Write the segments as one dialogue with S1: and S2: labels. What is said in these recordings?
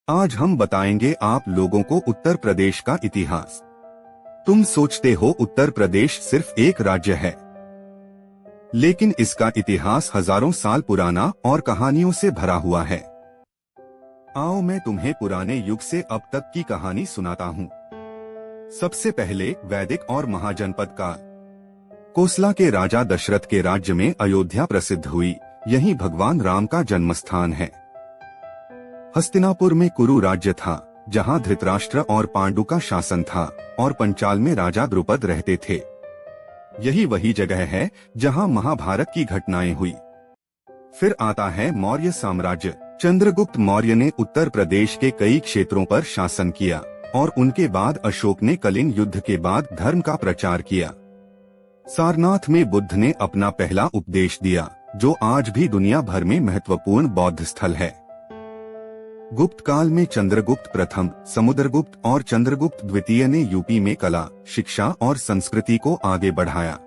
S1: आज हम बताएंगे आप लोगों को उत्तर प्रदेश का इतिहास। तुम सोचते हो उत्तर प्रदेश सिर्फ एक राज्य है, लेकिन इसका इतिहास हजारों साल पुराना और कहानियों से भरा हुआ है। आओ मैं तुम्हें पुराने युग से अब तक की कहानी सुनाता हूँ। सबसे पहले वैदिक और महाजनपद काल। कोसला के राजा दशरथ के राज्य में अयोध्या प्रसिद्ध हुई। यही भगवान राम का जन्मस्थान है। हस्तिनापुर में कुरु राज्य था, जहां धृतराष्ट्र और पांडु का शासन था, और पंचाल में राजा द्रुपद रहते थे। यही वही जगह है जहां महाभारत की घटनाएं हुई। फिर आता है मौर्य साम्राज्य। चंद्रगुप्त मौर्य ने उत्तर प्रदेश के कई क्षेत्रों पर शासन किया, और उनके बाद अशोक ने कलिंग युद्ध के बाद धर्म का प्रचार किया। सारनाथ में बुद्ध ने अपना पहला उपदेश दिया, जो आज भी दुनिया भर में महत्वपूर्ण बौद्ध स्थल है। गुप्त काल में चंद्रगुप्त प्रथम, समुद्रगुप्त और चंद्रगुप्त द्वितीय ने यूपी में कला, शिक्षा और संस्कृति को आगे बढ़ाया।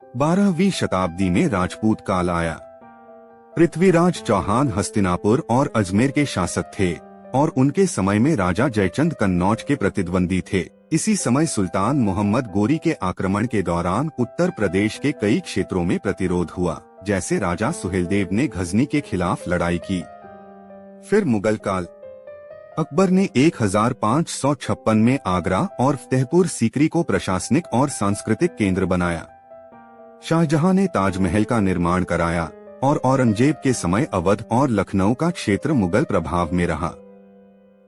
S1: 12वीं शताब्दी में राजपूत काल आया। पृथ्वीराज चौहान हस्तिनापुर और अजमेर के शासक थे, और उनके समय में राजा जयचंद कन्नौज के प्रतिद्वंदी थे। इसी समय सुल्तान मोहम्मद गोरी के आक्रमण के दौरान उत्तर प्रदेश के कई क्षेत्रों में प्रतिरोध हुआ, जैसे राजा सुहेलदेव ने गजनी के खिलाफ लड़ाई की। फिर मुगल काल। अकबर ने 1556 में आगरा और फतेहपुर सीकरी को प्रशासनिक और सांस्कृतिक केंद्र बनाया। शाहजहां ने ताजमहल का निर्माण कराया, और औरंगजेब के समय अवध और लखनऊ का क्षेत्र मुगल प्रभाव में रहा।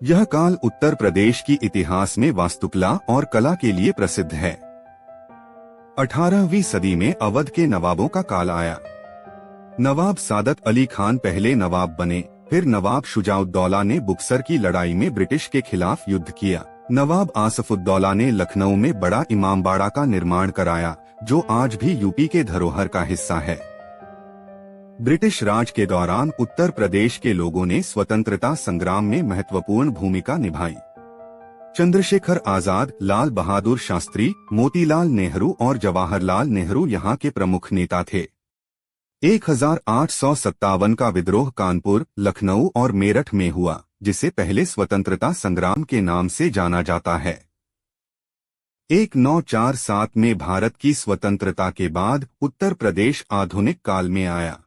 S1: यह काल उत्तर प्रदेश की इतिहास में वास्तुकला और कला के लिए प्रसिद्ध है। 18वीं सदी में अवध के नवाबों का काल आया। नवाब सादत अली खान पहले नवाब बने। फिर नवाब शुजाउद्दौला ने बुक्सर की लड़ाई में ब्रिटिश के खिलाफ युद्ध किया। नवाब आसफुद्दौला ने लखनऊ में बड़ा इमामबाड़ा का निर्माण कराया, जो आज भी यूपी के धरोहर का हिस्सा है। ब्रिटिश राज के दौरान उत्तर प्रदेश के लोगों ने स्वतंत्रता संग्राम में महत्वपूर्ण भूमिका निभाई। चंद्रशेखर आजाद, लाल बहादुर शास्त्री, मोतीलाल नेहरू और जवाहरलाल नेहरू यहाँ के प्रमुख नेता थे। 1857 का विद्रोह कानपुर, लखनऊ और मेरठ में हुआ, जिसे पहले स्वतंत्रता संग्राम के नाम से जाना जाता है। 1947 में भारत की स्वतंत्रता के बाद उत्तर प्रदेश आधुनिक काल में आया।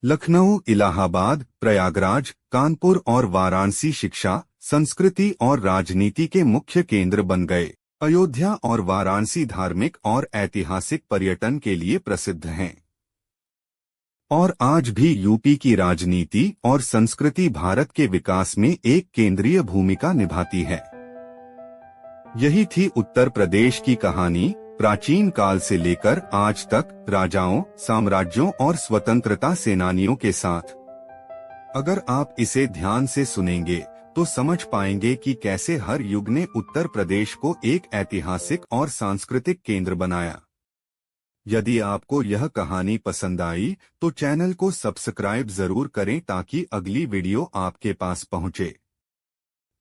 S1: लखनऊ, इलाहाबाद, प्रयागराज, कानपुर और वाराणसी शिक्षा, संस्कृति और राजनीति के मुख्य केंद्र बन गए। अयोध्या और वाराणसी धार्मिक और ऐतिहासिक पर्यटन के लिए प्रसिद्ध हैं। और आज भी यूपी की राजनीति और संस्कृति भारत के विकास में एक केंद्रीय भूमिका निभाती है। यही थी उत्तर प्रदेश की कहानी, प्राचीन काल से लेकर आज तक, राजाओं, साम्राज्यों और स्वतंत्रता सेनानियों के साथ। अगर आप इसे ध्यान से सुनेंगे तो समझ पाएंगे कि कैसे हर युग ने उत्तर प्रदेश को एक ऐतिहासिक और सांस्कृतिक केंद्र बनाया। यदि आपको यह कहानी पसंद आई तो चैनल को सब्सक्राइब जरूर करें, ताकि अगली वीडियो आपके पास पहुंचे।